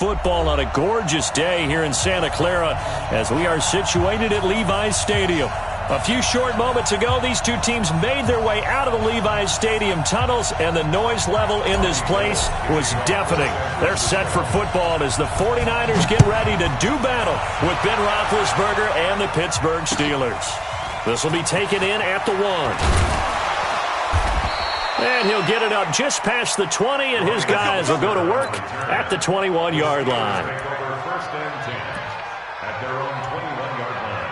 Football on a gorgeous day here in Santa Clara as we are situated at Levi's Stadium. A few short moments ago, these two teams made their way out of the Levi's Stadium tunnels, and the noise level in this place was deafening. They're set for football as the 49ers get ready to do battle with Ben Roethlisberger and the Pittsburgh Steelers. This will be taken in at the 1. And he'll get it up just past the 20, and his guys will go to work at the 21-yard line. First and 10 at their own 21-yard line.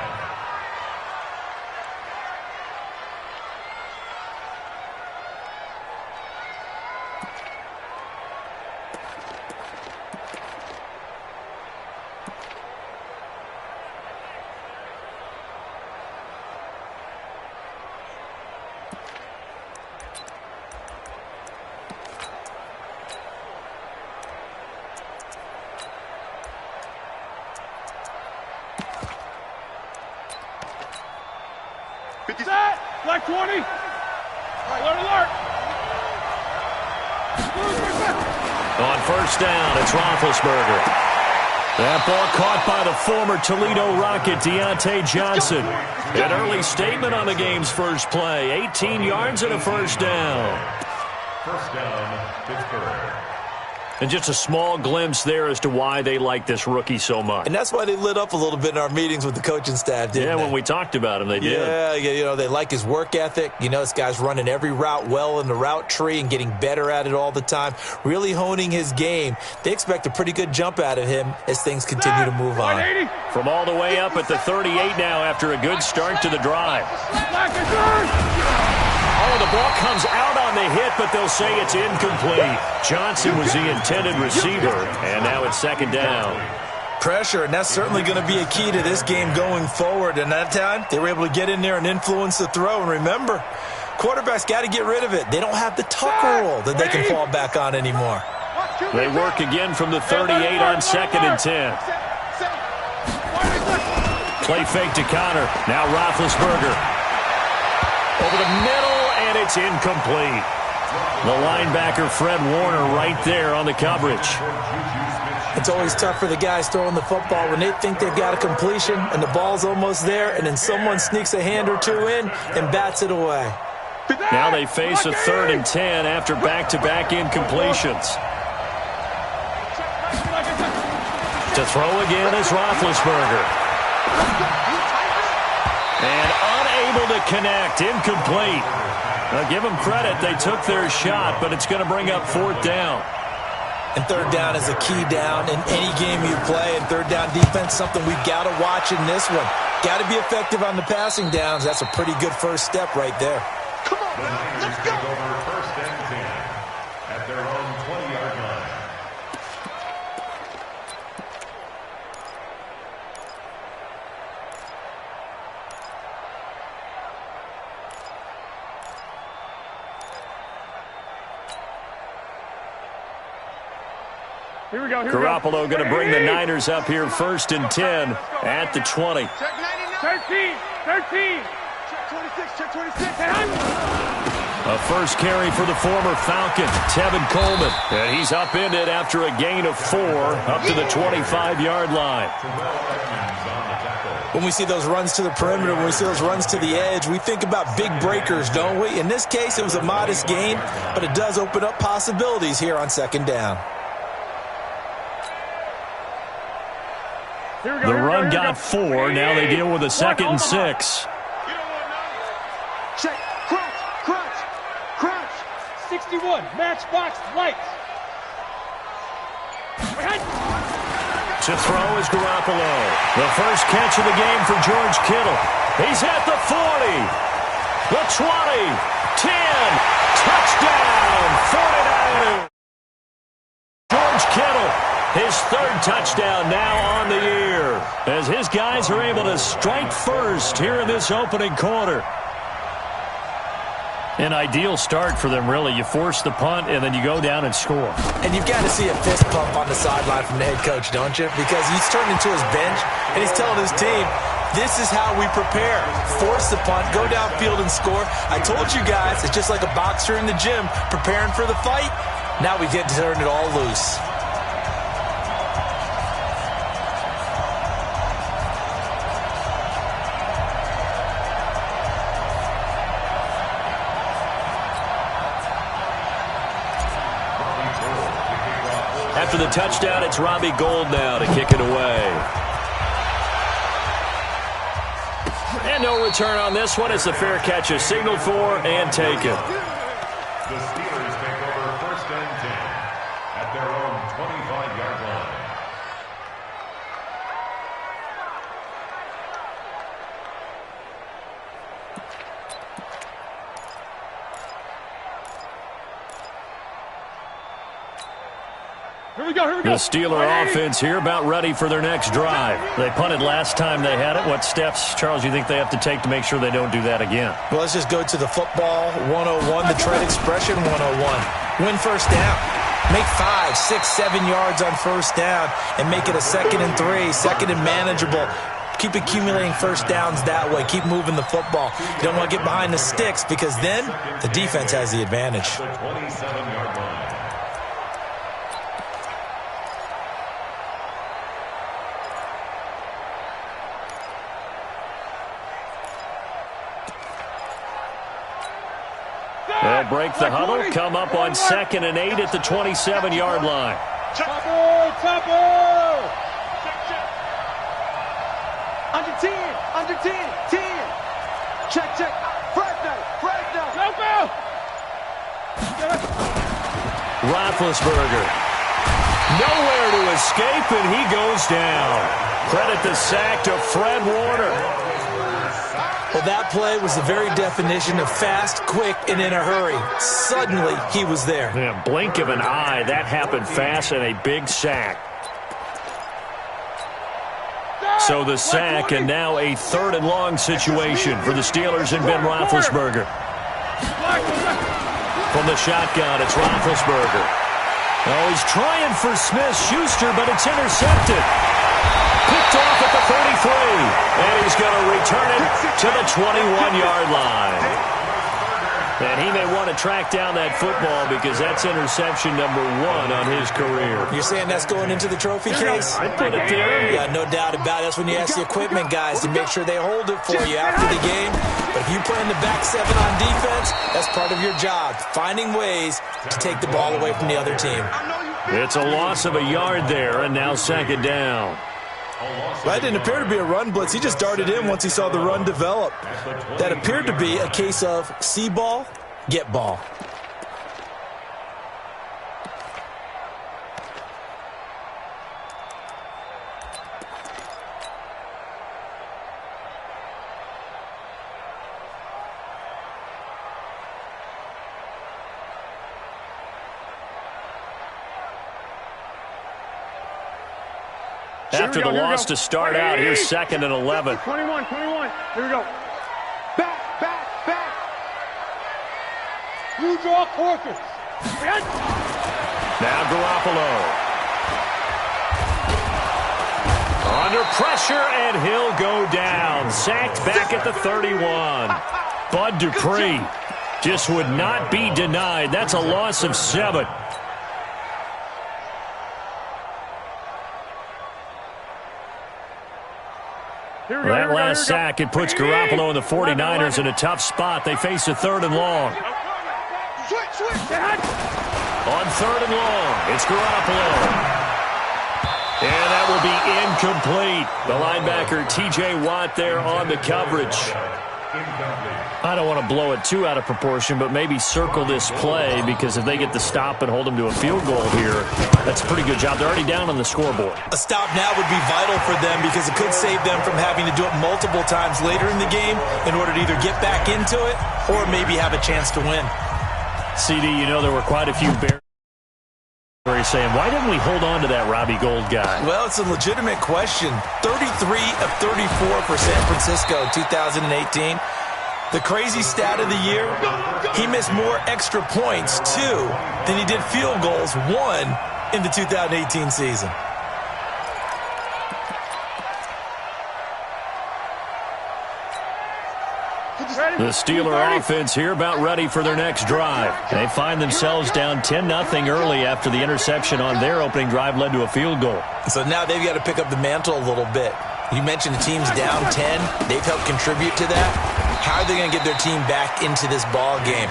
Set! Black 20! Alert, alert! On first down, it's Roethlisberger. That ball caught by the former Toledo Rocket, Deontay Johnson. An early statement on the game's first play. 18 yards and a first down. First down, Pittsburgh. And just a small glimpse there as to why they like this rookie so much. And that's why they lit up a little bit in our meetings with the coaching staff, didn't they? When we talked about him, they did. Yeah, you know, they like his work ethic. You know, this guy's running every route well in the route tree and getting better at it all the time, really honing his game. They expect a pretty good jump out of him as things continue to move on. From all the way up at the 38 now after a good start to the drive. Oh, the ball comes out on the hit, but they'll say it's incomplete. Johnson was the intended receiver, and now it's second down. Pressure, and that's certainly going to be a key to this game going forward. And that time, they were able to get in there and influence the throw. And remember, quarterbacks got to get rid of it. They don't have the tuck rule that they can fall back on anymore. They work again from the 38 on second and 10. Play fake to Connor. Now Roethlisberger. Over the middle, and it's incomplete. The linebacker, Fred Warner, right there on the coverage. It's always tough for the guys throwing the football when they think they've got a completion and the ball's almost there, and then someone sneaks a hand or two in and bats it away. Now they face a 3rd and 10 after back-to-back incompletions. To throw again is Roethlisberger. And unable to connect, incomplete. Now give them credit, they took their shot, but it's going to bring up 4th down. And 3rd down is a key down in any game you play, and 3rd down defense, something we've got to watch in this one. Got to be effective on the passing downs. That's a pretty good first step right there. Come on, let's go. First and 10 at their own 20-yard line. Here we go, Garoppolo going to bring the Niners up here 1st and 10 at the 20. 13, 13. Check 26, check 26. A first carry for the former Falcon, Tevin Coleman. And he's upended after a gain of 4 up to the 25-yard line. When we see those runs to the perimeter, when we see those runs to the edge, we think about big breakers, don't we? In this case, it was a modest gain, but it does open up possibilities here on 2nd down. The run got 4. Now they deal with a 2nd and 6. Check. Crouch. 61. Matchbox lights. To throw is Garoppolo. The first catch of the game for George Kittle. He's at the 40. The 20. 10. Touchdown. 49ers. George Kittle. His 3rd touchdown now on the year as his guys are able to strike first here in this opening quarter. An ideal start for them, really. You force the punt, and then you go down and score. And you've got to see a fist pump on the sideline from the head coach, don't you? Because he's turned into his bench, and he's telling his team, this is how we prepare. Force the punt, go downfield and score. I told you guys, it's just like a boxer in the gym preparing for the fight. Now we get to turn it all loose. After the touchdown, it's Robbie Gould now to kick it away. And no return on this one. It's a fair catch is signaled for and taken. The Steelers take over 1st and 10 at their own 25-yard line. Here we go. The Steeler offense here about ready for their next drive. They punted last time they had it. What steps, Charles, you think they have to take to make sure they don't do that again? Well, let's just go to the football 101, the trade expression 101. Win first down. Make 5, 6, 7 yards on first down and make it a 2nd and 3, 2nd and manageable. Keep accumulating first downs that way. Keep moving the football. You don't want to get behind the sticks because then the defense has the advantage. The 27-yard line. They'll break the huddle, come up on 2nd and 8 at the 27-yard line. Chopper! Under 10, 10. Check. Fresno. Roethlisberger. Nowhere to escape, and he goes down. Credit the sack to Fred Warner. Well, that play was the very definition of fast, quick, and in a hurry. Suddenly, he was there. Yeah, blink of an eye. That happened fast and a big sack. So the sack and now a 3rd and long situation for the Steelers and Ben Roethlisberger. From the shotgun, it's Roethlisberger. Oh, he's trying for Smith-Schuster, but it's intercepted. Picked off at the 33, and he's going to return it to the 21-yard line. And he may want to track down that football because that's interception number 1 on his career. You're saying that's going into the trophy case? I put it there. Yeah, no doubt about it. That's when you ask the equipment guys to make sure they hold it for you after the game. But if you play in the back 7 on defense, that's part of your job, finding ways to take the ball away from the other team. It's a loss of a yard there, and now 2nd down. That didn't appear to be a run blitz. He just darted in once he saw the run develop. That appeared to be a case of see ball, get ball. After the loss to start out, here's 2nd and 11. 21. Here we go. Back. Blue draw quarters. Now Garoppolo. Under pressure, and he'll go down. Sacked back at the 31. Bud Dupree just would not be denied. That's a loss of 7. That last sack, it puts Garoppolo and the 49ers in a tough spot. They face a 3rd and long. On 3rd and long, it's Garoppolo. And that will be incomplete. The linebacker, T.J. Watt, there on the coverage. I don't want to blow it too out of proportion, but maybe circle this play because if they get the stop and hold them to a field goal here, that's a pretty good job. They're already down on the scoreboard. A stop now would be vital for them because it could save them from having to do it multiple times later in the game in order to either get back into it or maybe have a chance to win. CD, you know there were quite a few Bears saying, why didn't we hold on to that Robbie Gould guy? Well, it's a legitimate question. 33 of 34 for San Francisco 2018. The crazy stat of the year, he missed more extra points, 2, than he did field goals, 1, in the 2018 season. The Steeler offense here about ready for their next drive. They find themselves down 10-0 early after the interception on their opening drive led to a field goal. So now they've got to pick up the mantle a little bit. You mentioned the team's down 10. They've helped contribute to that. How are they going to get their team back into this ball game?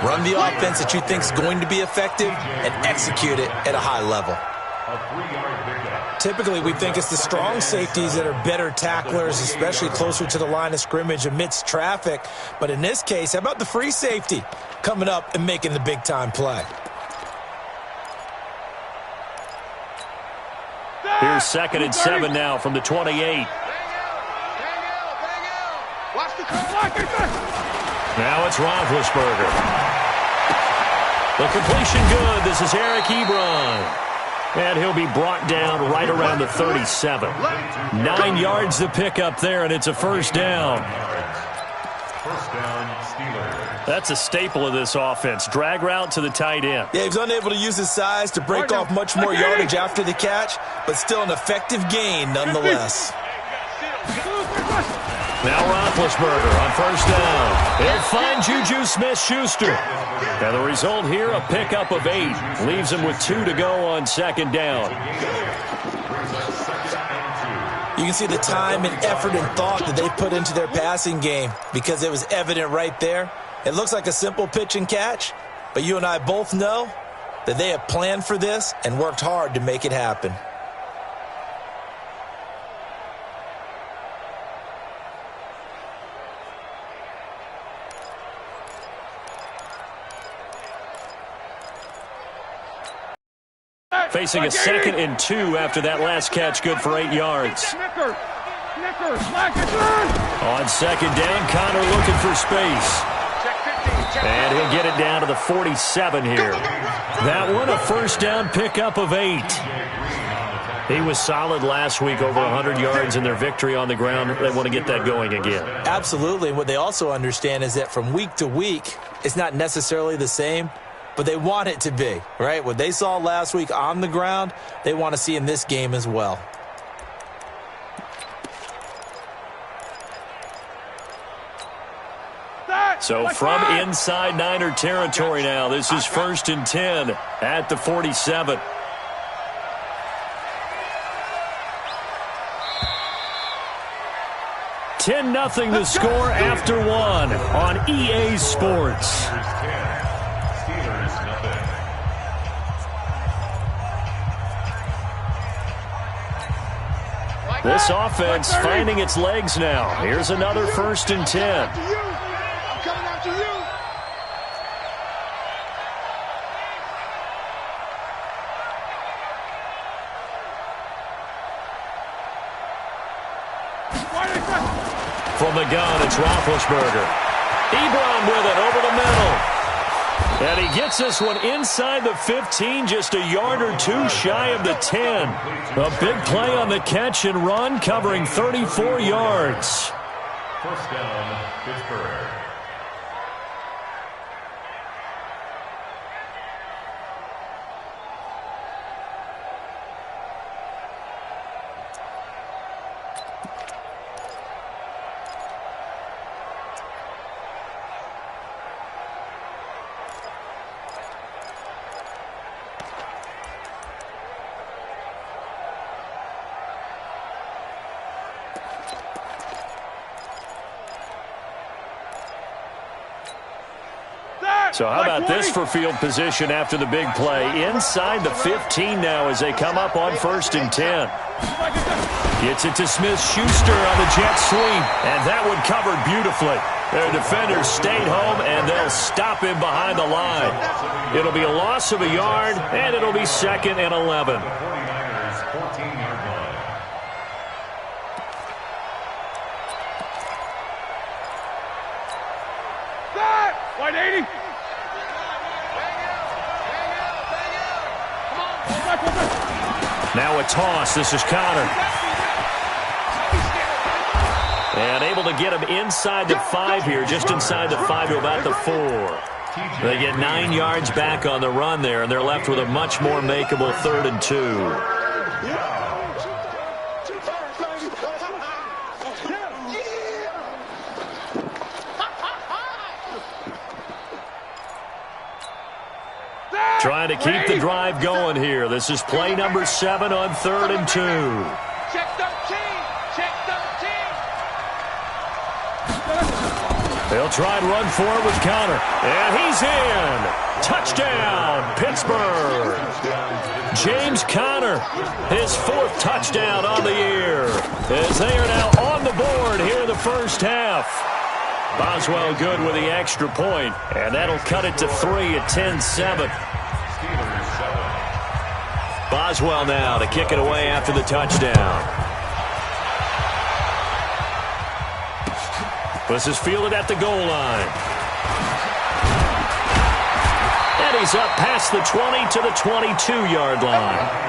Run the offense that you think is going to be effective and execute it at a high level. A 3-yard pickup. Typically, we think it's the strong safeties that are better tacklers, especially closer to the line of scrimmage amidst traffic. But in this case, how about the free safety coming up and making the big-time play? Here's 2nd and 7 now from the 28. Now it's Roethlisberger. The completion good. This is Eric Ebron. And he'll be brought down right around the 37. 9 yards to pick up there, and it's a first down. First down, Steelers. That's a staple of this offense. Drag route to the tight end. Yeah, he was unable to use his size to break off much more yardage after the catch, but still an effective gain nonetheless. Now Roethlisberger on first down. He'll find Juju Smith-Schuster. And the result here, a pickup of 8. Leaves him with 2 to go on 2nd down. You can see the time and effort and thought that they put into their passing game because it was evident right there. It looks like a simple pitch and catch, but you and I both know that they have planned for this and worked hard to make it happen. Facing a 2nd and 2 after that last catch, good for 8 yards. On 2nd down, Connor looking for space. And he'll get it down to the 47 here. That one, a first down pickup of 8. He was solid last week, over 100 yards in their victory on the ground. They want to get that going again. Absolutely. And what they also understand is that from week to week, it's not necessarily the same, but they want it to be, right? What they saw last week on the ground, they want to see in this game as well. So from inside Niner territory now, this is 1st and 10 at the 47. $10-0 the score after 1 on EA Sports. This offense finding its legs now. Here's another 1st and 10. From the gun, it's Roethlisberger. Ebron with it over the middle. And he gets this one inside the 15, just a yard or 2 shy of the 10. A big play on the catch and run, covering 34 yards. First down, Pittsburgh. So how about this for field position after the big play? Inside the 15 now as they come up on 1st and 10. Gets it to Smith-Schuster on the jet sweep. And that one covered beautifully. Their defenders stayed home, and they'll stop him behind the line. It'll be a loss of a yard, and it'll be 2nd and 11. The 49ers 14-yard line. Wide 80. Now a toss. This is Connor. And able to get him inside the 5 here, just inside the 5 to about the 4. They get 9 yards back on the run there, and they're left with a much more makeable 3rd and 2. Trying to keep the drive going here. This is play number 7 on 3rd and 2. Check 13. Check 13. They'll try and run for it with Conner. And he's in. Touchdown, Pittsburgh. James Conner, his 4th touchdown on the year, as they are now on the board here in the first half. Boswell good with the extra point, and that'll cut it to 3 at 10-7. Boswell now to kick it away after the touchdown. This is fielded at the goal line. And he's up past the 20 to the 22-yard line.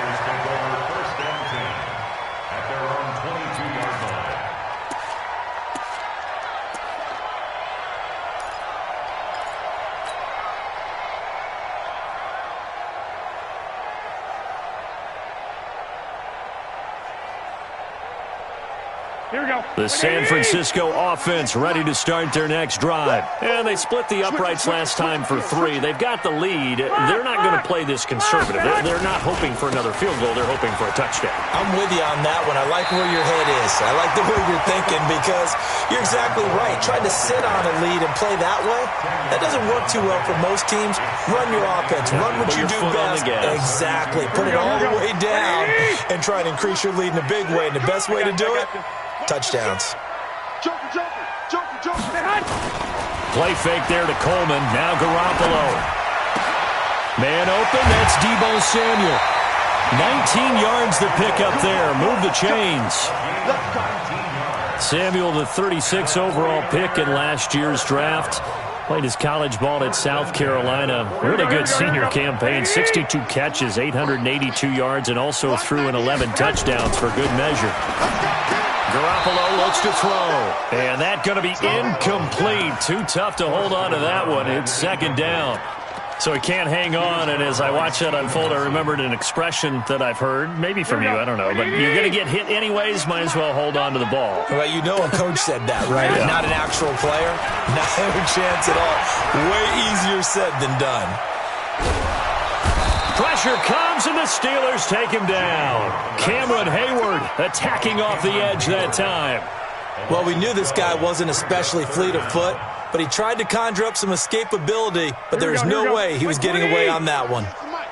Here we go. The San Francisco offense ready to start their next drive. And they split the uprights last time for 3. They've got the lead. They're not going to play this conservative. They're not hoping for another field goal. They're hoping for a touchdown. I'm with you on that one. I like where your head is. I like the way you're thinking because you're exactly right. Trying to sit on a lead and play that way, that doesn't work too well for most teams. Run your offense. Run what you do best. Exactly. Put it all the way down and try to increase your lead in a big way. And the best way to do it, touchdowns. Play fake there to Coleman. Now Garoppolo. Man open. That's Deebo Samuel. 19 yards to pick up there. Move the chains. Samuel, the 36 overall pick in last year's draft. Played his college ball at South Carolina. Really good senior campaign. 62 catches, 882 yards, and also threw in 11 touchdowns for good measure. Garoppolo looks to throw. And that's going to be incomplete. Too tough to hold on to that one. It's 2nd down. So he can't hang on, and as I watch that unfold, I remembered an expression that I've heard, maybe from you, I don't know, but you're going to get hit anyways, might as well hold on to the ball. Well, you know a coach said that, right? Yeah. Not an actual player. Not a chance at all. Way easier said than done. Pressure comes, and the Steelers take him down. Cameron Hayward attacking off the edge that time. Well, we knew this guy wasn't especially fleet of foot, but he tried to conjure up some escapability, but there was no way he was getting away on that one.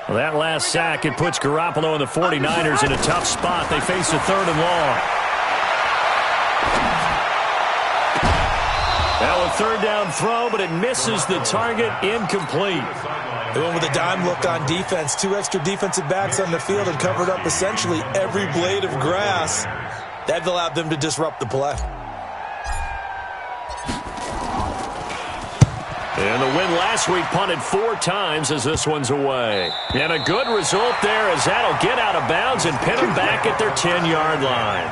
Well, that last sack, it puts Garoppolo and the 49ers in a tough spot. They face a 3rd and long. Now a 3rd down throw, but it misses the target. Incomplete. They went with a dime look on defense. 2 extra defensive backs on the field and covered up essentially every blade of grass. That allowed them to disrupt the play. And the win last week punted 4 times as this one's away. And a good result there as that'll get out of bounds and pin them back at their 10-yard line.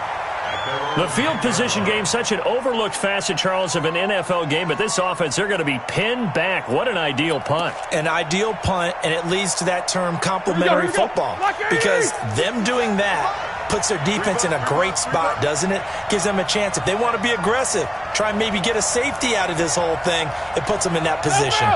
The field position game, such an overlooked facet, Charles, of an NFL game, but this offense, they're going to be pinned back. What an ideal punt. An ideal punt, and it leads to that term complementary football. Because them doing that puts their defense in a great spot, doesn't it? Gives them a chance. If they want to be aggressive, try and maybe get a safety out of this whole thing, it puts them in that position.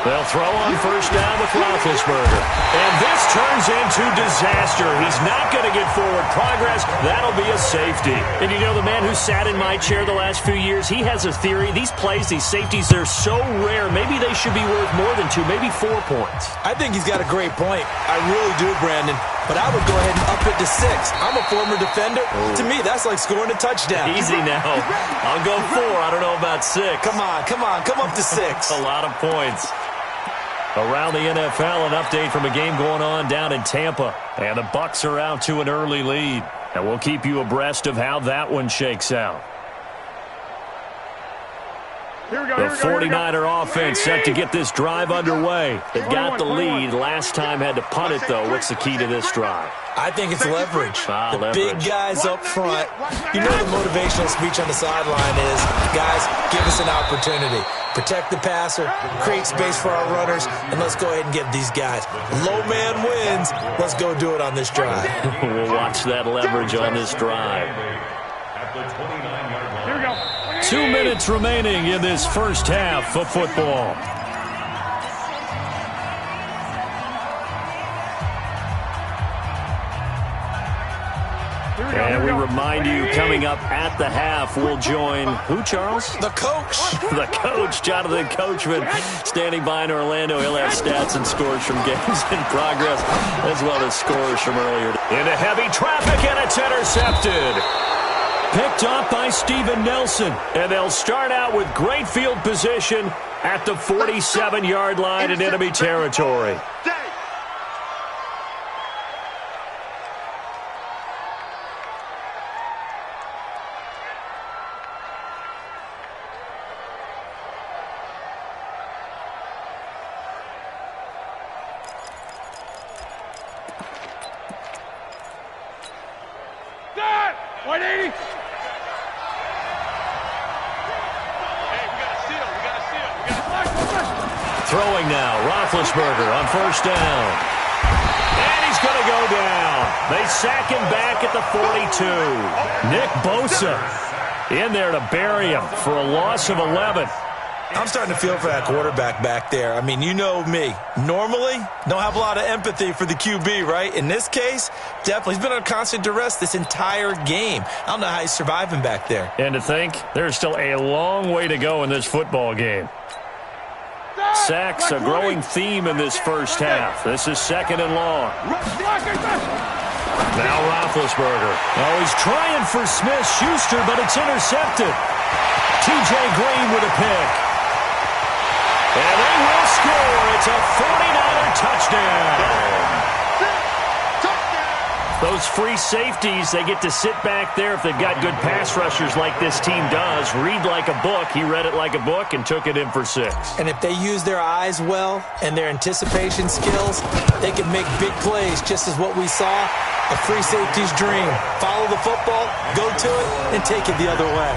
They'll throw on 1st down with Roethlisberger. And this turns into disaster. He's not going to get forward progress. That'll be a safety. And you know, the man who sat in my chair the last few years, he has a theory. These plays, these safeties, they're so rare. Maybe they should be worth more than 2, maybe 4 points. I think he's got a great point. I really do, Brandon. But I would go ahead and up it to 6. I'm a former defender. Oh. To me, that's like scoring a touchdown. Easy now. I'll go 4. I don't know about 6. Come on. Come up to 6. A lot of points. Around the NFL, an update from a game going on down in Tampa. And the Bucs are out to an early lead. And we'll keep you abreast of how that one shakes out. The 49er offense set to get this drive underway. They've got the lead. Last time had to punt it, though. What's the key to this drive? I think it's leverage. Big guys up front. You know the motivational speech on the sideline is, guys, give us an opportunity. Protect the passer, create space for our runners, and let's go ahead and get these guys. Low man wins. Let's go do it on this drive. We'll watch that leverage on this drive. 2 minutes remaining in this first half of football. And we remind you, coming up at the half, we'll join who, Charles? The coach. The coach, Jonathan Coachman, standing by in Orlando. He'll have stats and scores from games in progress, as well as scores from earlier. Into heavy traffic, and it's intercepted. Picked up by Steven Nelson. And they'll start out with great field position at the 47-yard line in enemy territory. Throwing now, Roethlisberger on first down. And he's going to go down. They sack him back at the 42. Nick Bosa in there to bury him for a loss of 11. I'm starting to feel for that quarterback back there. I mean, you know me. Normally, don't have a lot of empathy for the QB, right? In this case, definitely. He's been under constant duress this entire game. I don't know how he's surviving back there. And to think, there's still a long way to go in this football game. Sacks, a growing theme in this first half. This is second and long. Now Roethlisberger. Oh, he's trying for Smith-Schuster, but it's intercepted. T.J. Green with a pick. And they will score. It's a 49er touchdown. Those free safeties, they get to sit back there if they've got good pass rushers like this team does. Read like a book. He read it like a book and took it in for 6. And if they use their eyes well and their anticipation skills, they can make big plays, just as what we saw. A free safety's dream. Follow the football, go to it, and take it the other way.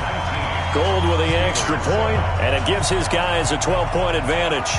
Gold with the extra point, and it gives his guys a 12-point advantage.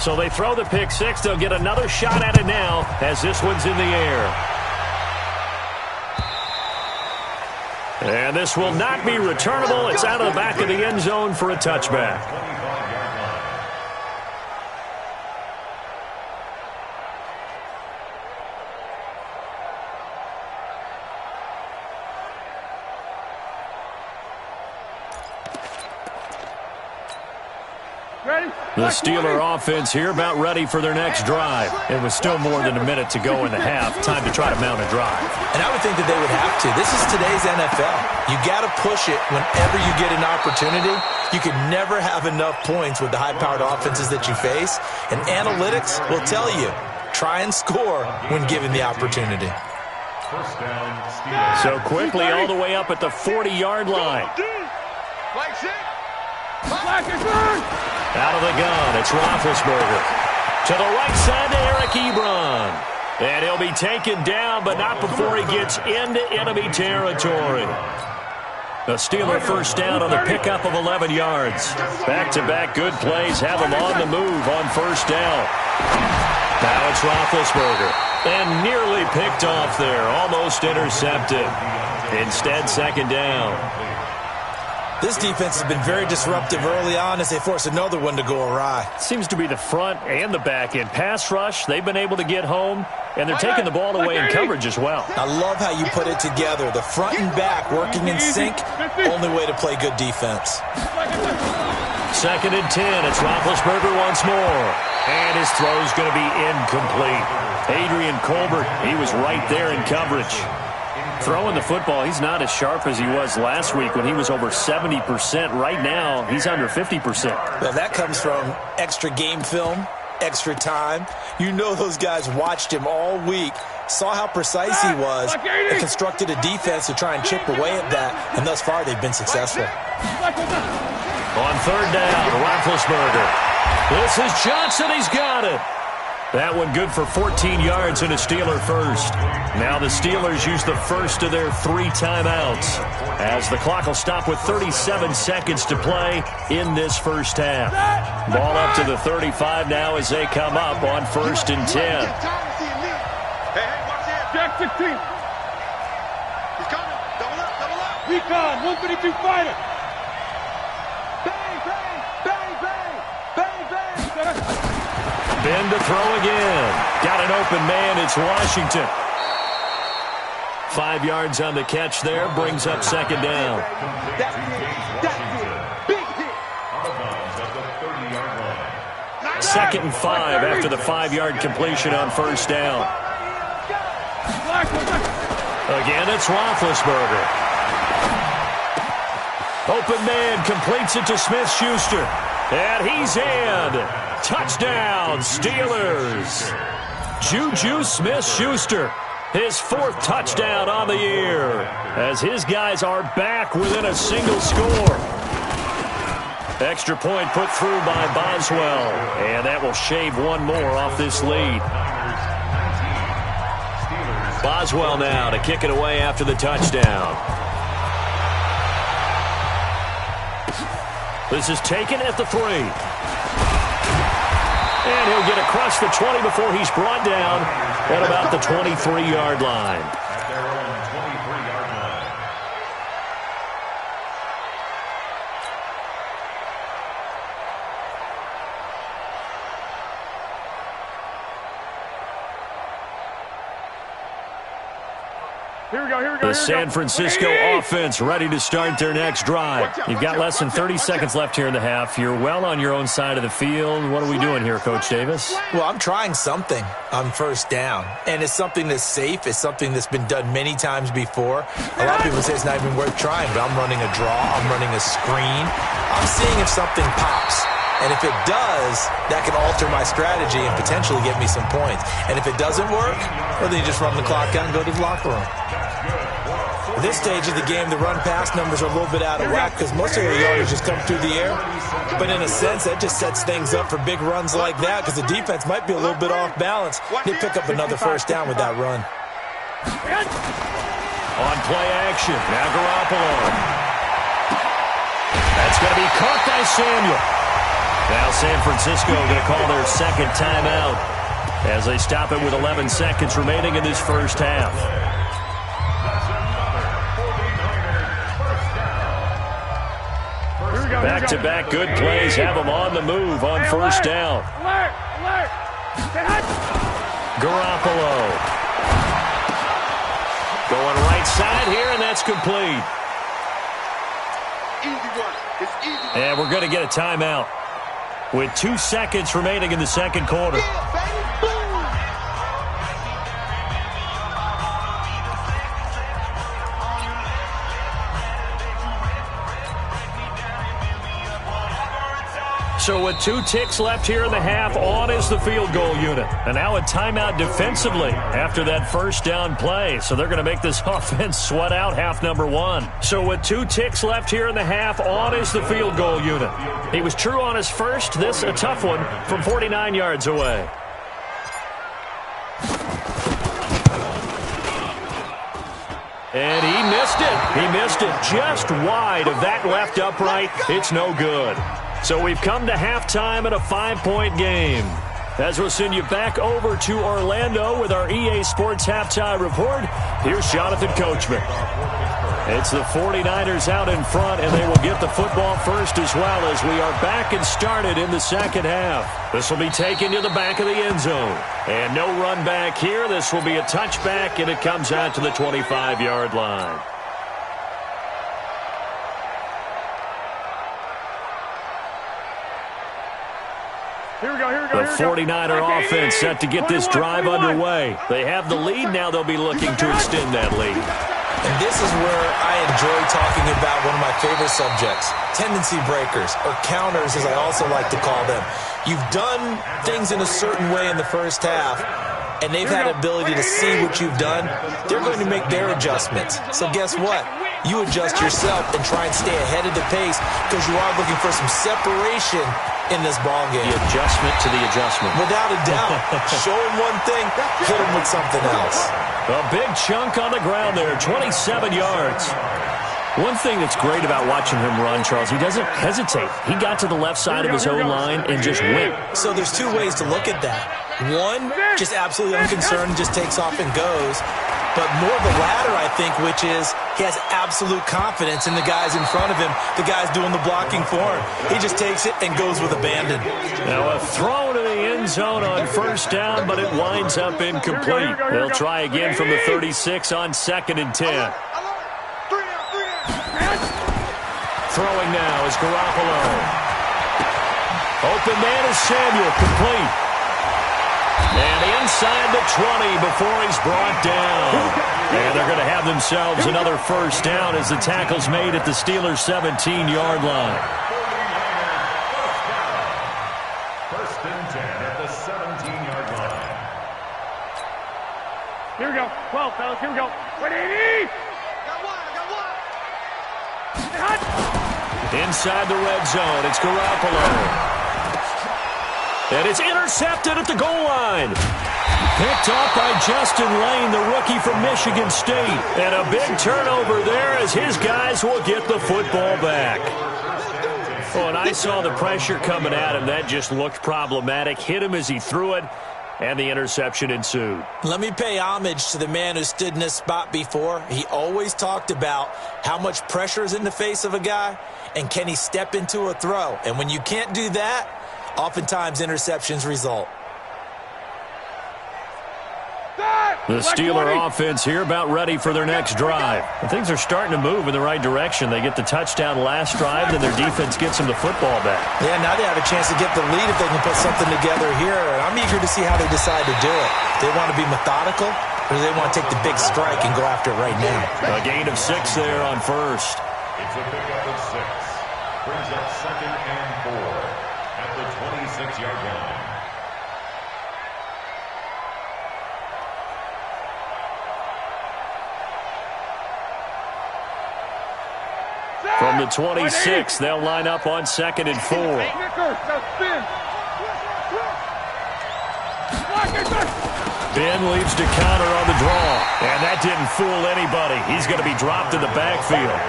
So they throw the pick six. They'll get another shot at it now as this one's in the air. And this will not be returnable. It's out of the back of the end zone for a touchback. The Steeler offense here about ready for their next drive. It was still more than a minute to go in the half. Time to try to mount a drive. And I would think that they would have to. This is today's NFL. You got to push it whenever you get an opportunity. You can never have enough points with the high-powered offenses that you face. And analytics will tell you, try and score when given the opportunity. So quickly all the way up at the 40-yard line. Out of the gun, it's Roethlisberger. To the right side to Eric Ebron. And he'll be taken down, but not before he gets into enemy territory. The Steeler first down on the pickup of 11 yards. Back-to-back good plays have him on the move on first down. Now it's Roethlisberger. And nearly picked off there, almost intercepted. Instead, second down. This defense has been very disruptive early on as they force another one to go awry. Seems to be the front and the back end. Pass rush, they've been able to get home, and they're taking the ball away in coverage as well. I love how you put it together. The front and back working in sync, only way to play good defense. Second and 10, it's Roethlisberger once more. And his throw's going to be incomplete. Adrian Colbert, he was right there in coverage. Throwing the football, he's not as sharp as he was last week when he was over 70%. Right now, he's under 50%. Well, that comes from extra game film, extra time. You know those guys watched him all week, saw how precise he was, and constructed a defense to try and chip away at that, and thus far they've been successful. On third down, Roethlisberger. This is Johnson. He's got it. That one good for 14 yards and a Steeler first. Now the Steelers use the first of their 3 timeouts as the clock will stop with 37 seconds to play in this first half. Ball up to the 35 now as they come up on 1st and 10. Jack 16. He's coming. Double up, double up. Recon, 132 fighter. Bang, bang, bang, bang, bang, bang. Ben to throw again. Got an open man. It's Washington. 5 yards on the catch there. Brings up 2nd down. That's it. Big hit. 2nd and 5 after the 5-yard completion on 1st down. Again, it's Roethlisberger. Open man completes it to Smith-Schuster. And he's in. Touchdown, Steelers. Juju Smith-Schuster. His 4th touchdown on the year as his guys are back within a single score. Extra point put through by Boswell. And that will shave one more off this lead. Boswell now to kick it away after the touchdown. This is taken at the 3. And he'll get across the 20 before he's brought down at about the 23-yard line. At their own 23-yard line. Here we go, here we go. The San Francisco offense ready to start their next drive. You've got less than 30 seconds left here in the half. You're well on your own side of the field. What are we doing here, Coach Davis? Well, I'm trying something on 1st down, and it's something that's safe. It's something that's been done many times before. A lot of people say it's not even worth trying, but I'm running a draw. I'm running a screen. I'm seeing if something pops. And if it does, that can alter my strategy and potentially get me some points. And if it doesn't work, well, then you just run the clock out and go to the locker room. At this stage of the game, the run-pass numbers are a little bit out of whack because most of their yardage just come through the air. But in a sense, that just sets things up for big runs like that because the defense might be a little bit off balance. They pick up another 1st down with that run. On play action, now Garoppolo. That's going to be caught by Samuel. Now San Francisco going to call their 2nd timeout as they stop it with 11 seconds remaining in this first half. Back-to-back good plays have them on the move on 1st down. Garoppolo. Going right side here, and that's complete. And we're going to get a timeout with 2 seconds remaining in the 2nd quarter. So with 2 ticks left here in the half, on is the field goal unit. And now a timeout defensively after that 1st down play. So they're going to make this offense sweat out half number 1. So with 2 ticks left here in the half, on is the field goal unit. He was true on his first. This a tough one from 49 yards away. And he missed it. He missed it just wide of that left upright. It's no good. So we've come to halftime in a 5-point game. As we'll send you back over to Orlando with our EA Sports Halftime Report, here's Jonathan Coachman. It's the 49ers out in front, and they will get the football first as well as we are back and started in the 2nd half. This will be taken to the back of the end zone. And no run back here. This will be a touchback, and it comes out to the 25-yard line. The 49er offense set to get this drive underway. They have the lead. Now they'll be looking to extend that lead. And this is where I enjoy talking about one of my favorite subjects, tendency breakers, or counters as I also like to call them. You've done things in a certain way in the first half, and they've had the ability to see what you've done. They're going to make their adjustments. So guess what? You adjust yourself and try and stay ahead of the pace because you are looking for some separation in this ball game. The adjustment to the adjustment. Without a doubt. Show them one thing, hit them with something else. A big chunk on the ground there, 27 yards. One thing that's great about watching him run, Charles, he doesn't hesitate. He got to the left side of his own line and just went. So there's two ways to look at that. One, just absolutely unconcerned, just takes off and goes. But more the latter, I think, which is he has absolute confidence in the guys in front of him, the guys doing the blocking for him. He just takes it and goes with abandon. Now a throw to the end zone on first down, but it winds up incomplete. They'll try again from the 36 on 2nd and 10. Throwing now is Garoppolo. Open man is Samuel, complete. And inside the 20 before he's brought down. And they're going to have themselves another first down as the tackle's made at the Steelers' 17-yard line. First and 10 at the 17-yard line. Here we go. 12, fellas. Here we go. 180. Got one. Inside the red zone, it's Garoppolo. And it's intercepted at the goal line. Picked off by Justin Lane, the rookie from Michigan State. And a big turnover there as his guys will get the football back. Oh, and I saw the pressure coming at him. That just looked problematic. Hit him as he threw it, and the interception ensued. Let me pay homage to the man who stood in this spot before. He always talked about how much pressure is in the face of a guy, and can he step into a throw. And when you can't do that, oftentimes interceptions result. The Steeler offense here about ready for their next drive. And things are starting to move in the right direction. They get the touchdown last drive, then their defense gets them the football back. Yeah, now they have a chance to get the lead if they can put something together here. And I'm eager to see how they decide to do it. Do they want to be methodical, or do they want to take the big strike and go after it right now? A gain of 6 there on first. It's a pickup of 6. Brings up 2nd and 4 at the 26-yard line. From the 26, they'll line up on 2nd and 4. Ben leads to counter on the draw. And that didn't fool anybody. He's going to be dropped in the backfield.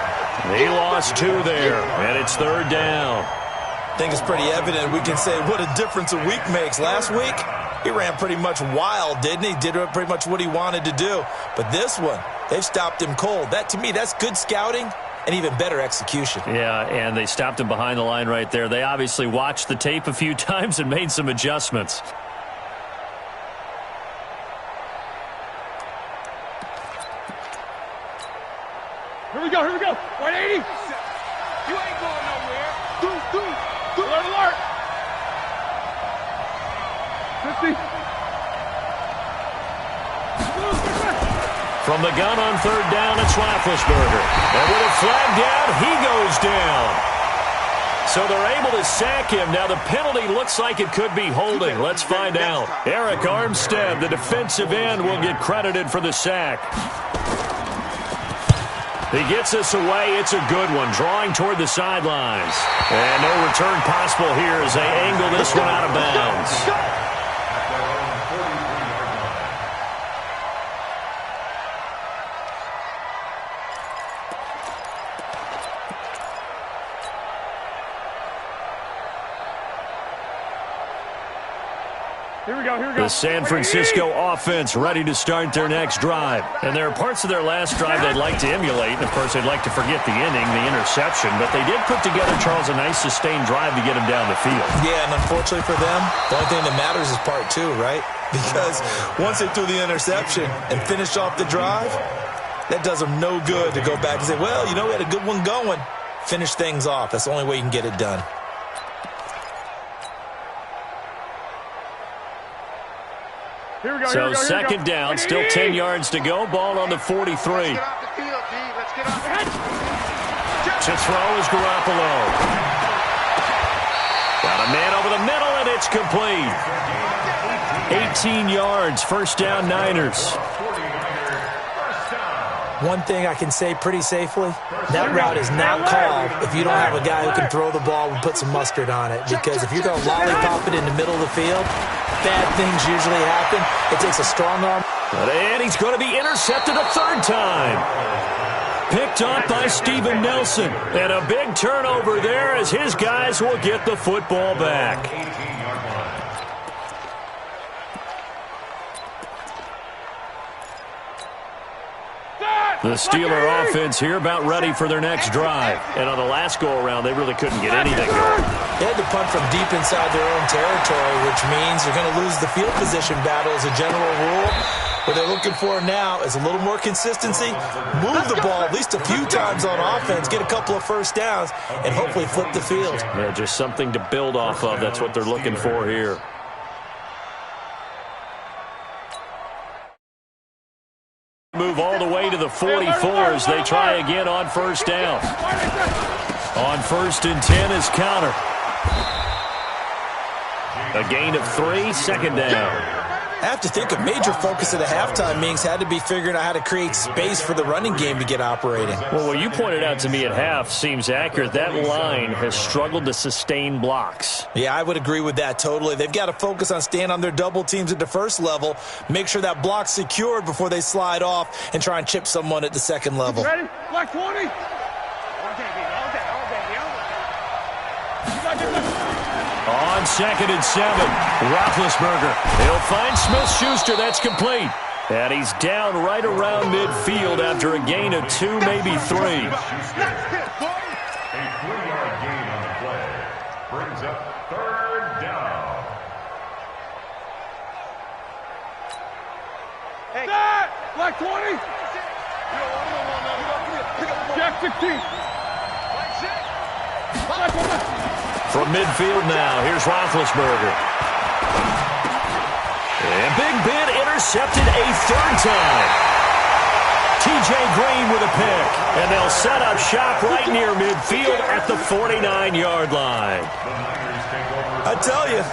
He lost 2 there, and it's 3rd down. I think it's pretty evident. We can say what a difference a week makes. Last week, he ran pretty much wild, didn't he? Did pretty much what he wanted to do. But this one, they've stopped him cold. That, to me, that's good scouting and even better execution. Yeah, and they stopped him behind the line right there. They obviously watched the tape a few times and made some adjustments. Here we go. 180. You ain't going nowhere. Alert, alert. 50. From the gun on 3rd down, it's Roethlisberger. And with a flag down, he goes down. So they're able to sack him. Now the penalty looks like it could be holding. Let's find out. Eric Armstead, the defensive end, will get credited for the sack. He gets us away. It's a good one, drawing toward the sidelines. And no return possible here as they angle this one out of bounds. Here we go. The San Francisco offense ready to start their next drive. And there are parts of their last drive they'd like to emulate. And, of course, they'd like to forget the inning, the interception. But they did put together, Charles, a nice sustained drive to get him down the field. Yeah, and unfortunately for them, the only thing that matters is part 2, right? Because once they threw the interception and finished off the drive, that does them no good to go back and say, well, you know, we had a good one going. Finish things off. That's the only way you can get it done. So 2nd down, still 10 yards to go. Ball on the 43. To throw is Garoppolo. Got a man over the middle, and it's complete. 18 yards, first down Niners. One thing I can say pretty safely, that route is not called if you don't have a guy who can throw the ball and put some mustard on it. Because if you're going to lollipop it in the middle of the field, bad things usually happen. It takes a strong arm. And he's going to be intercepted a 3rd time. Picked off by Steven Nelson. And a big turnover there as his guys will get the football back. 18-yard line. The Steeler offense here about ready for their next drive. And on the last go-around, they really couldn't get anything going. They had to punt from deep inside their own territory, which means you're going to lose the field position battle as a general rule. What they're looking for now is a little more consistency, move the ball at least a few times on offense, get a couple of first downs, and hopefully flip the field. Yeah, just something to build off of. That's what they're looking for here. Move all the way to the 44s. They try again on first down. On 1st and 10 is counter. A gain of 3, second down. I have to think a major focus at the halftime meetings had to be figuring out how to create space for the running game to get operating. Well, what you pointed out to me at half seems accurate. That line has struggled to sustain blocks. Yeah, I would agree with that totally. They've got to focus on staying on their double teams at the first level, make sure that block's secured before they slide off and try and chip someone at the second level. Ready? Black 20. On 2nd and 7, Roethlisberger. He'll find Smith-Schuster. That's complete. And he's down right around midfield after a gain of 2, maybe 3. A 3-yard gain on the play. Brings up 3rd down. Hey. Black 20. Jack 16. Black 1. From midfield now, here's Roethlisberger. And Big Ben intercepted a 3rd time. T.J. Green with a pick. And they'll set up shop right near midfield at the 49-yard line. I tell you,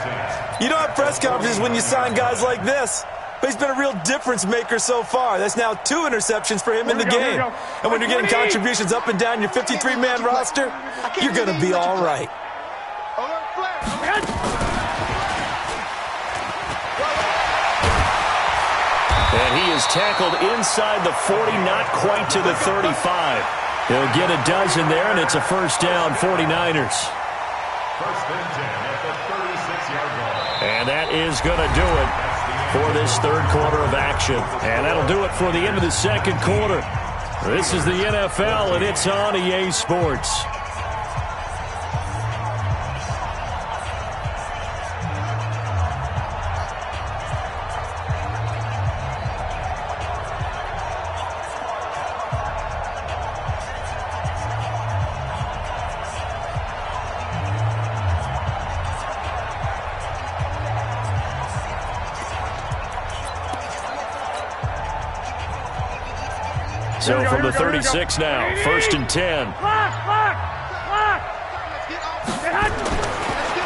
you don't have press conferences when you sign guys like this. But he's been a real difference maker so far. That's now 2 interceptions for him in the game. And when you're getting contributions up and down your 53-man roster, you're going to be all right. And he is tackled inside the 40, not quite to the 35. He'll get a dozen there, and it's a first down, 49ers. 1st and 10 at the 36-yard line. And that is going to do it for this 3rd quarter of action. And that'll do it for the end of the 2nd quarter. This is the NFL, and it's on EA Sports. So from the 36 now, 1st and 10.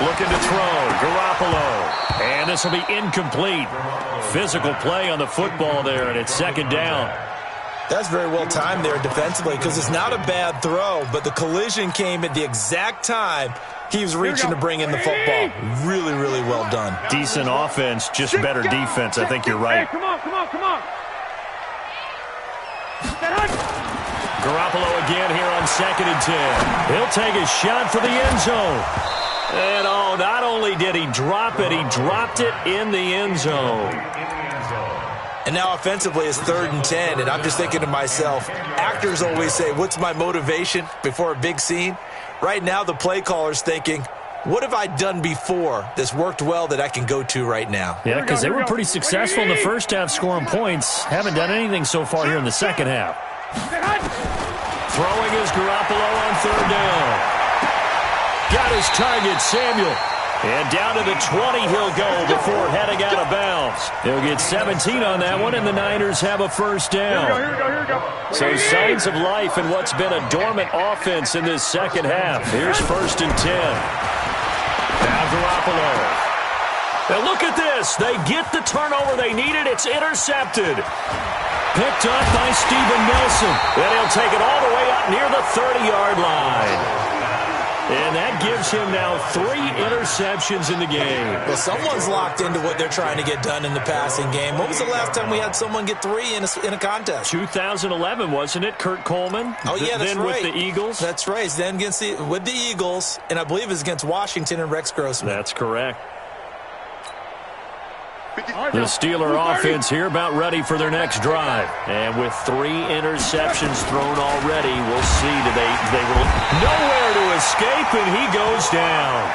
Looking to throw, Garoppolo. And this will be incomplete. Physical play on the football there, and it's 2nd down. That's very well timed there defensively because it's not a bad throw, but the collision came at the exact time he was reaching to bring in the football. Really, really well done. Decent offense, just better defense. I think you're right. Come on. Garoppolo again here on 2nd and 10. He'll take a shot for the end zone. And not only did he drop it, he dropped it in the end zone. And now offensively it's 3rd and 10, and I'm just thinking to myself, actors always say, what's my motivation before a big scene? Right now the play caller's thinking, what have I done before that's worked well that I can go to right now? Yeah, because they were pretty successful in the first half scoring points. Haven't done anything so far here in the second half. Throwing is Garoppolo on 3rd down. Got his target, Samuel. And down to the 20 he'll go before heading out of bounds. He'll get 17 on that one, and the Niners have a first down. Here we go. So signs of life in what's been a dormant offense in this second half. Here's 1st and 10. Now Garoppolo. Now look at this. They get the turnover they needed. It's intercepted. Picked up by Steven Nelson. Then he'll take it all the way up near the 30-yard line. And that gives him now 3 interceptions in the game. Well, someone's locked into what they're trying to get done in the passing game. When was the last time we had someone get 3 in a contest? 2011, wasn't it? Kurt Coleman? Oh, yeah, that's then right. with the Eagles? That's right. Then with the Eagles, and I believe it was against Washington and Rex Grossman. That's correct. The Steeler offense here about ready for their next drive. And with 3 interceptions thrown already, we'll see. They will nowhere to escape, and he goes down.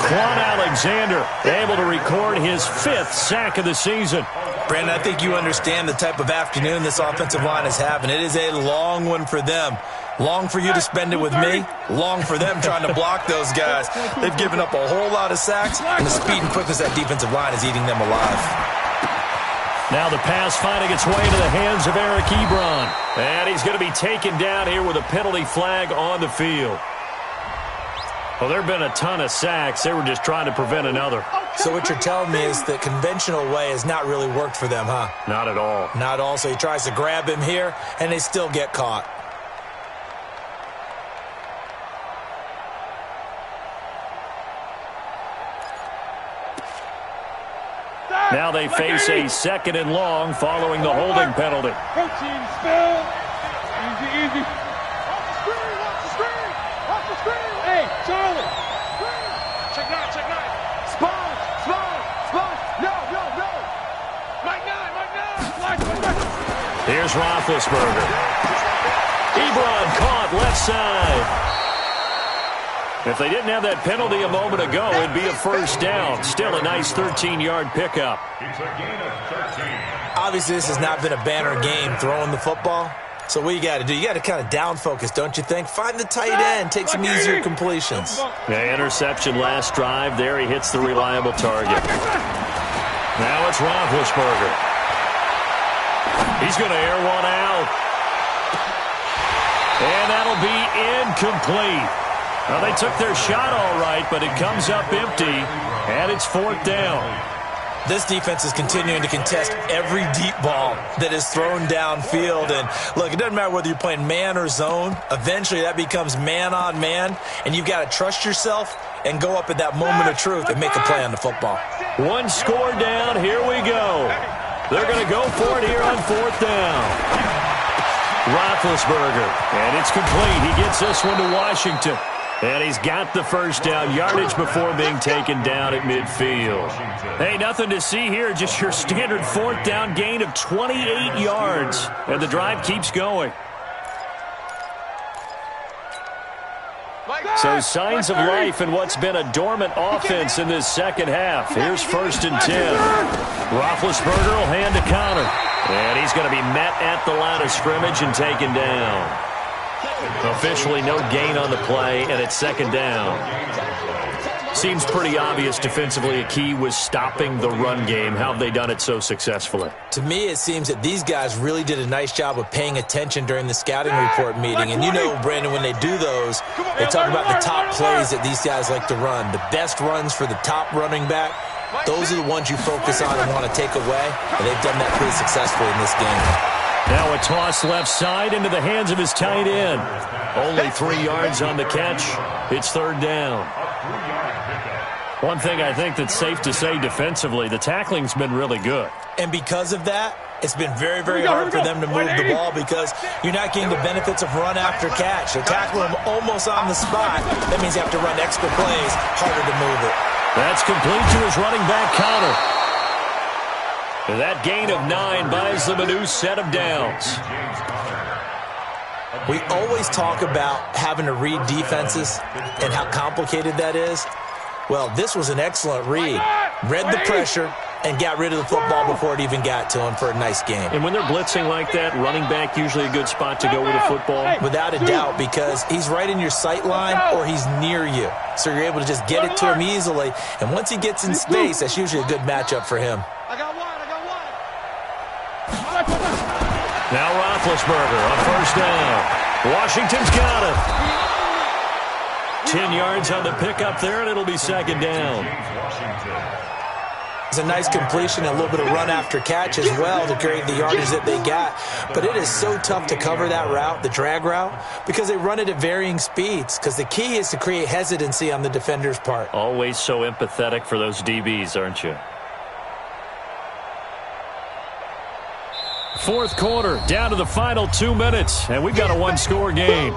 Quan Alexander able to record his 5th sack of the season. Brandon, I think you understand the type of afternoon this offensive line is having. It is a long one for them. Long for you to spend it with me. Long for them trying to block those guys. They've given up a whole lot of sacks, and the speed and quickness of that defensive line is eating them alive. Now the pass finding its way into the hands of Eric Ebron. And he's going to be taken down here with a penalty flag on the field. Well, there have been a ton of sacks. They were just trying to prevent another. So what you're telling me is the conventional way has not really worked for them, huh? Not at all. Not at all. So he tries to grab him here, and they still get caught. Now they face a 2nd and long following the holding penalty. Protein spill. Easy. Off the screen. Hey, Charlie. Check 9. Spot. No. Mike 9. Here's Roethlisberger. Ebron caught left side. If they didn't have that penalty a moment ago, it'd be a first down. Still a nice 13-yard pickup. It's a gain of 13. Obviously, this has not been a banner game throwing the football. So what you got to do, you got to kind of down focus, don't you think? Find the tight end, take some easier completions. Yeah, interception last drive. There he hits the reliable target. Now it's Roethlisberger. He's going to air one out. And that'll be incomplete. Well, they took their shot all right, but it comes up empty, and it's 4th down. This defense is continuing to contest every deep ball that is thrown downfield. And, look, it doesn't matter whether you're playing man or zone. Eventually, that becomes man on man, and you've got to trust yourself and go up at that moment of truth and make a play on the football. 1 score down. Here we go. They're going to go for it here on 4th down. Roethlisberger, and it's complete. He gets this one to Washington. And he's got the first down, yardage before being taken down at midfield. Hey, nothing to see here, just your standard 4th down gain of 28 yards. And the drive keeps going. So signs of life in what's been a dormant offense in this second half. Here's 1st and 10. Roethlisberger will hand a counter. And he's going to be met at the line of scrimmage and taken down. Officially no gain on the play, and it's 2nd down. Seems pretty obvious defensively a key was stopping the run game. How have they done it so successfully? To me, it seems that these guys really did a nice job of paying attention during the scouting report meeting. And you know, Brandon, when they do those, they talk about the top plays that these guys like to run. The best runs for the top running back, those are the ones you focus on and want to take away. And they've done that pretty successfully in this game. Now a toss left side into the hands of his tight end. Only 3 yards on the catch. It's 3rd down. One thing I think that's safe to say defensively, the tackling's been really good. And because of that, it's been very, very hard for them to move the ball because you're not getting the benefits of run after catch. They're tackling them almost on the spot. That means you have to run extra plays, harder to move it. That's complete to his running back counter. That gain of 9 buys them a new set of downs. We always talk about having to read defenses and how complicated that is. Well, this was an excellent read. Read the pressure and got rid of the football before it even got to him for a nice game. And when they're blitzing like that, running back usually a good spot to go with a football? Without a doubt, because he's right in your sight line or he's near you. So you're able to just get it to him easily. And once he gets in space, that's usually a good matchup for him. Now Roethlisberger on 1st down. Washington's got it. 10 yards on the pickup there, and it'll be 2nd down. It's a nice completion, a little bit of run after catch as well to create the yardage that they got. But it is so tough to cover that route, the drag route, because they run it at varying speeds. Because the key is to create hesitancy on the defender's part. Always so empathetic for those DBs, aren't you? Fourth quarter, down to the final 2 minutes, and we've got a one-score game.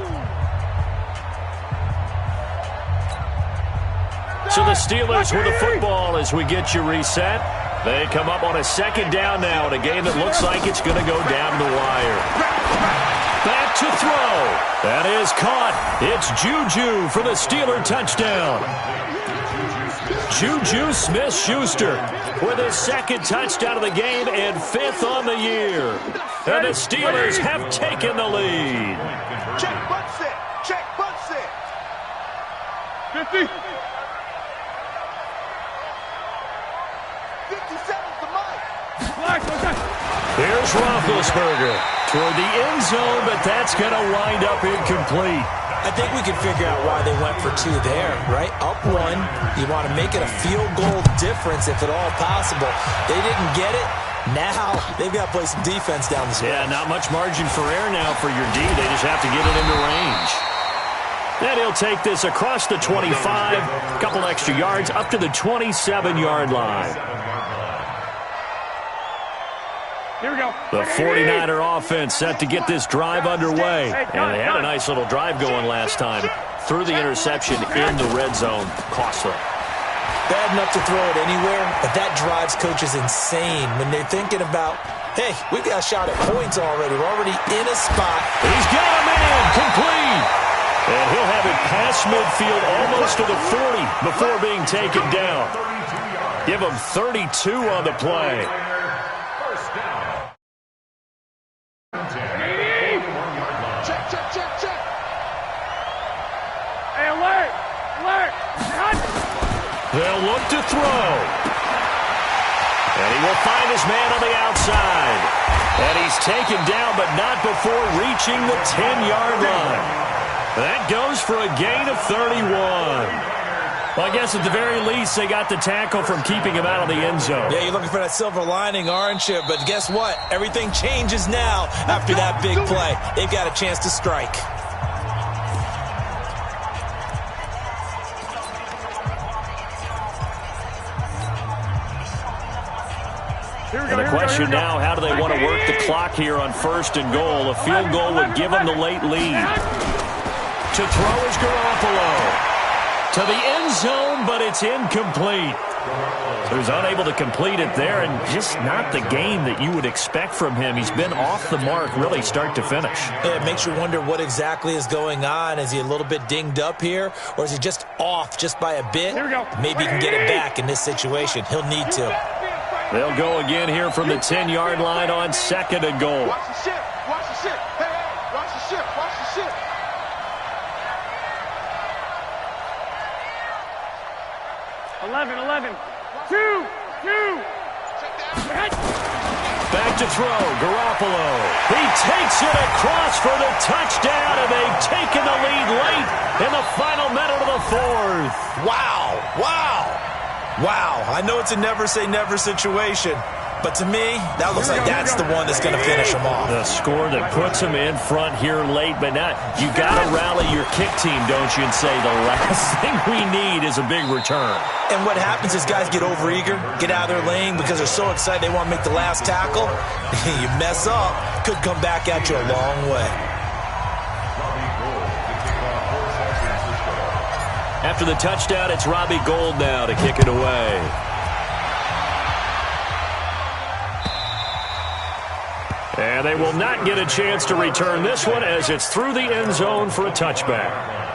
So the Steelers with the football as we get you reset. They come up on a second down now in a game that looks like it's going to go down the wire. Back to throw. That is caught. It's Juju for the Steeler touchdown. Juju Smith-Schuster with his second touchdown of the game and 5th on the year. And the Steelers have taken the lead. Check, butt sit. Check, butt sit. 50. 57's the mic. Here's Roethlisberger toward the end zone, but that's going to wind up incomplete. I think we can figure out why they went for 2 there, right? Up 1, you want to make it a field goal difference if at all possible. They didn't get it. Now they've got to play some defense down the stretch. Yeah, not much margin for error now for your D. They just have to get it into range. Then he'll take this across the 25, a couple extra yards, up to the 27-yard line. Here we go. The 49er offense set to get this drive underway. And they had a nice little drive going last time. Threw the interception in the red zone. Costly. Bad enough to throw it anywhere, but that drives coaches insane when they're thinking about, hey, we've got a shot at points already. We're already in a spot. He's got a man complete. And he'll have it past midfield almost to the 40 before being taken down. Give him 32 on the play. They'll look to throw. And he will find his man on the outside. And he's taken down, but not before reaching the 10-yard line. That goes for a gain of 31. Well, I guess at the very least, they got the tackle from keeping him out of the end zone. Yeah, you're looking for that silver lining, aren't you? But guess what? Everything changes now after that big play. They've got a chance to strike. And the question now, how do they want to work the clock here on 1st and goal? A field goal would give them the late lead. To throw is Garoppolo. To the end zone, but it's incomplete. So he's unable to complete it there, and just not the game that you would expect from him. He's been off the mark really start to finish. Yeah, it makes you wonder what exactly is going on. Is he a little bit dinged up here, or is he just off just by a bit? Here we go. Maybe he can get it back in this situation. He'll need to. They'll go again here from the 10-yard line on 2nd and goal. Watch the ship. Watch the ship. Hey, hey, watch the ship. Watch the ship. 11. 2. Back to throw, Garoppolo. He takes it across for the touchdown, and they've taken the lead late in the final minute of the 4th. Wow, I know it's a never-say-never situation, but to me, that looks like that's the one that's going to finish them off. The score that puts them in front here late, but now you got to rally your kick team, don't you, and say the last thing we need is a big return. And what happens is guys get overeager, get out of their lane because they're so excited they want to make the last tackle. You mess up, could come back at you a long way. After the touchdown, it's Robbie Gould now to kick it away. And they will not get a chance to return this one as it's through the end zone for a touchback.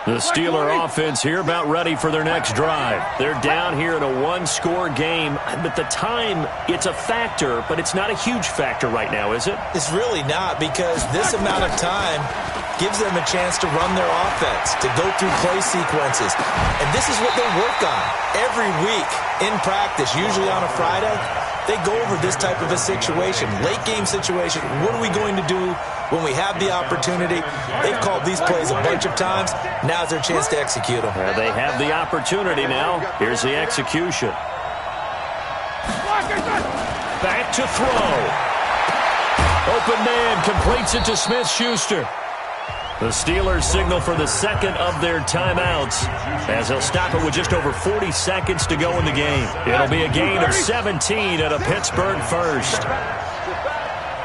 The Steeler offense here about ready for their next drive. They're down here in a one-score game, but the time, it's a factor, but it's not a huge factor right now, is it? It's really not, because this amount of time gives them a chance to run their offense, to go through play sequences. And this is what they work on every week. in practice, usually on a Friday, they go over this type of a situation, late game situation. What are we going to do when we have the opportunity? They've called these plays a bunch of times. Now's their chance to execute them. They have the opportunity now. Here's the execution. Back to throw. Open man completes it to Smith-Schuster. The Steelers signal for the second of their timeouts as they'll stop it with just over 40 seconds to go in the game. It'll be a gain of 17 at a Pittsburgh first.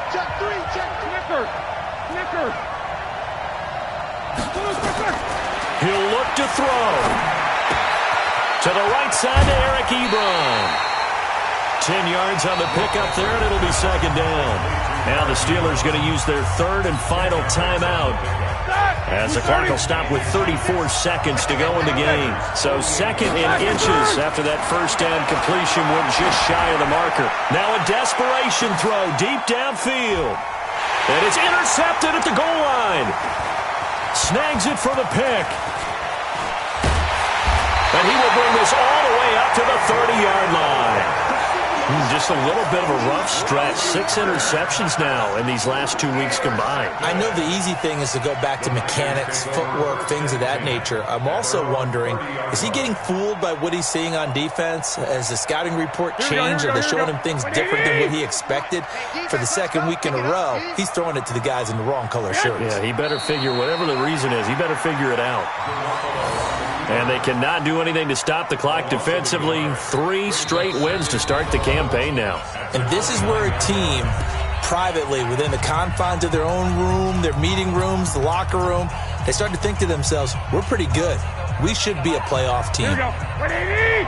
Check three, check Snicker. He'll look to throw. To the right side to Eric Ebron. 10 yards on the pickup there, and it'll be second down. Now the Steelers going to use their third and final timeout as the clock will stop with 34 seconds to go in the game. So second in inches after that first down completion went just shy of the marker. Now a desperation throw deep downfield. And it's intercepted at the goal line. Snags it for the pick. And he will bring this all the way up to the 30-yard line. Just a little bit of a rough stretch. 6 interceptions now in these last 2 weeks combined. I know the easy thing is to go back to mechanics, footwork, things of that nature. I'm also wondering, is he getting fooled by what he's seeing on defense? Has the scouting report changed? Are they showing him things different than what he expected? For the second week in a row, he's throwing it to the guys in the wrong color shirts. Yeah, he better figure, whatever the reason is, he better figure it out. And they cannot do anything to stop the clock defensively. 3 straight wins to start the campaign now. And this is where a team, privately, within the confines of their own room, their meeting rooms, the locker room, they start to think to themselves, we're pretty good. We should be a playoff team. Here we go. What do you need?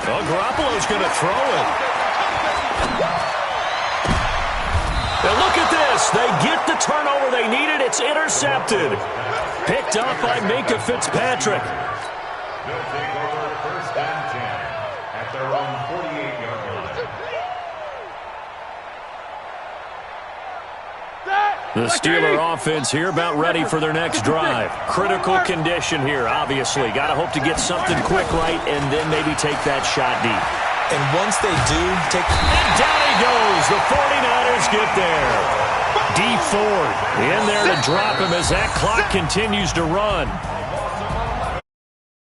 Well, Garoppolo's going to throw it. Now look at this. They get the turnover they needed. It's intercepted. Picked up by Minkah Fitzpatrick. They'll take over first and 10 at their own 48-yard line. The Steeler offense here about ready for their next drive. Critical condition here, obviously. Got to hope to get something quick right and then maybe take that shot deep. And once they do, take... And down he goes. The 49ers get there. D Ford in there to drop him as that clock continues to run.